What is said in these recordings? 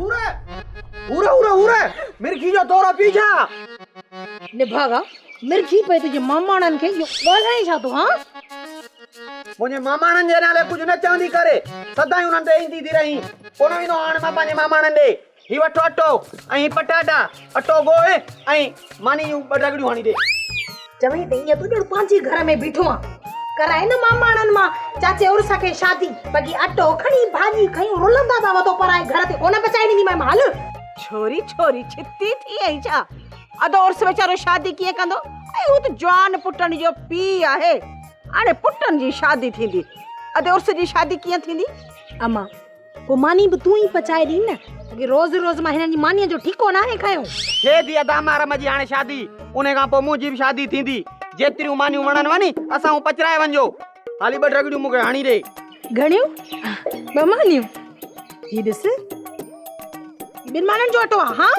उरे उरे उरे उरे उरे मिर्ची जो तोरा पीछा निभागा मिर्ची पे तुझे मामाणन के यो ॻाल्हाए छा तूं हां मुझे मामाणन जे नाले कुछ न चवंदी करे सदा उन्हनि ते ईंदी थी रही कोन विनो हाणे मां पंहिंजे मामाणन ॾे ही वठो अटो ऐं पटाटा अटो ॻोहे ऐं मानी जूं ॿ रगड़ियूं हणी ॾे चवई त ईअं तूं ॼण पंहिंजे घर में बीठो आहे कराए न मामाणन मां चाचे उर्स खे शादी बाक़ी अटो खणी भाॼी खई रुलंदा था वतो पर घर ते कोन पचाए ॾींदी मां हल छोरी छोरी छिती थी आई छा अदो उर्स बेचारो शादी कीअं कंदो ऐं हू त जवान पुटन जो पीउ आहे हाणे पुटन जी शादी थींदी अदे उर्स जी शादी कीअं थींदी अम्मा को मानी भी तू ही पचाए दी न कि रोज रोज मां हिनन जी मानी जो ठीको ना है खायो थे दी दामा रम जी हाणे शादी उने का पो मुजी भी शादी थींदी जेतिरियूं मानियूं वणन वनी असां पचराए वंजो हाली ॿ रगड़ियूं मूंखे हणी ॾे घणियूं ॿ मानियूं ही ॾिस बिन मानन जो अटो हां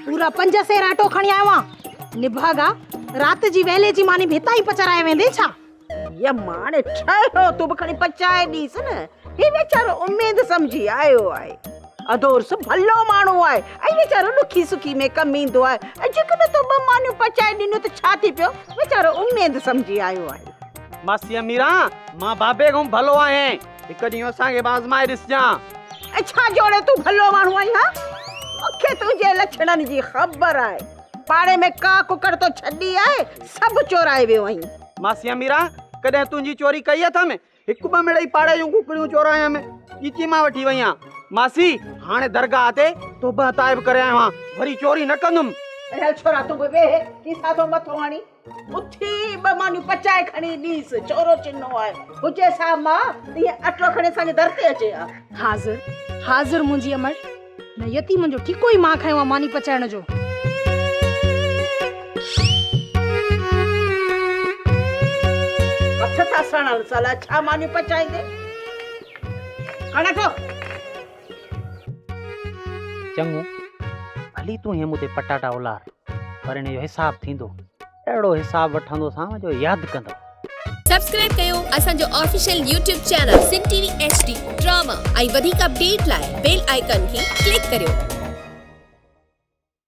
पूरा 5 सेर अटो खणी आयो आ निभागा रात जी वेले जी मानी भेता ही पचराए वेंदे छा या माने ठहियो तू भी खणी पचाए ॾीस न हे बेचारो उम्मीद समझी आयो आहे अदोर्स भलो माण्हू आहे ऐं बेचारो ॾुखी सुखी में कम ईंदो आहे ऐं जेकॾहिं तूं ॿ मानियूं पचाए ॾिनो त छा थी पियो बेचारो उम्मीद समझी आयो आहे मासी अमीरा मां बाबे खां भलो आहियां हिकु ॾींहुं असांखे आज़माए ॾिसजां ऐं छा जोड़े तूं भलो माण्हू आहीं हा मूंखे तुंहिंजे लक्षणनि जी ख़बर आहे पाड़े में का कुकड़ तो छॾी आहे सभु चोराए वियो आहीं मासी अमीरा कॾहिं तुंहिंजी चोरी कई अथम हिकु ॿ मिड़ई पाड़े जूं कुकड़ियूं चोरायमि चीची मां वठी वई आहियां मासी हाणे दरगाह ते तौबा ताइब करे आयो आहियां वरी चोरी न कंदुमि अरे छोरा तूं बि वेह किसा तो मथो हाणी उथी ॿ मानियूं पचाए खणी ॾीस चोरो चिन्नो आहे हुजे सा मां इहे अटो खणी असांजे दर ते अचे हा हाज़िर हाज़िर मुंजी अमर न यती मुंजो ठीको ही मां खायो मानी पचाइण जो हथ था सणल साला छा मानियूं पचाईंदे खण अचो चङो हली तूं हे मूंते पटाटा उलार पर इन जो हिसाब थींदो अहिड़ो हिसाब वठंदोसां जो यादि कंदो सब्सक्राइब कयो असांजो ऑफिशियल YouTube चैनल सिन टीवी HD ड्रामा ऐं वधीक अपडेट लाइ बेल आइकन खे क्लिक करियो।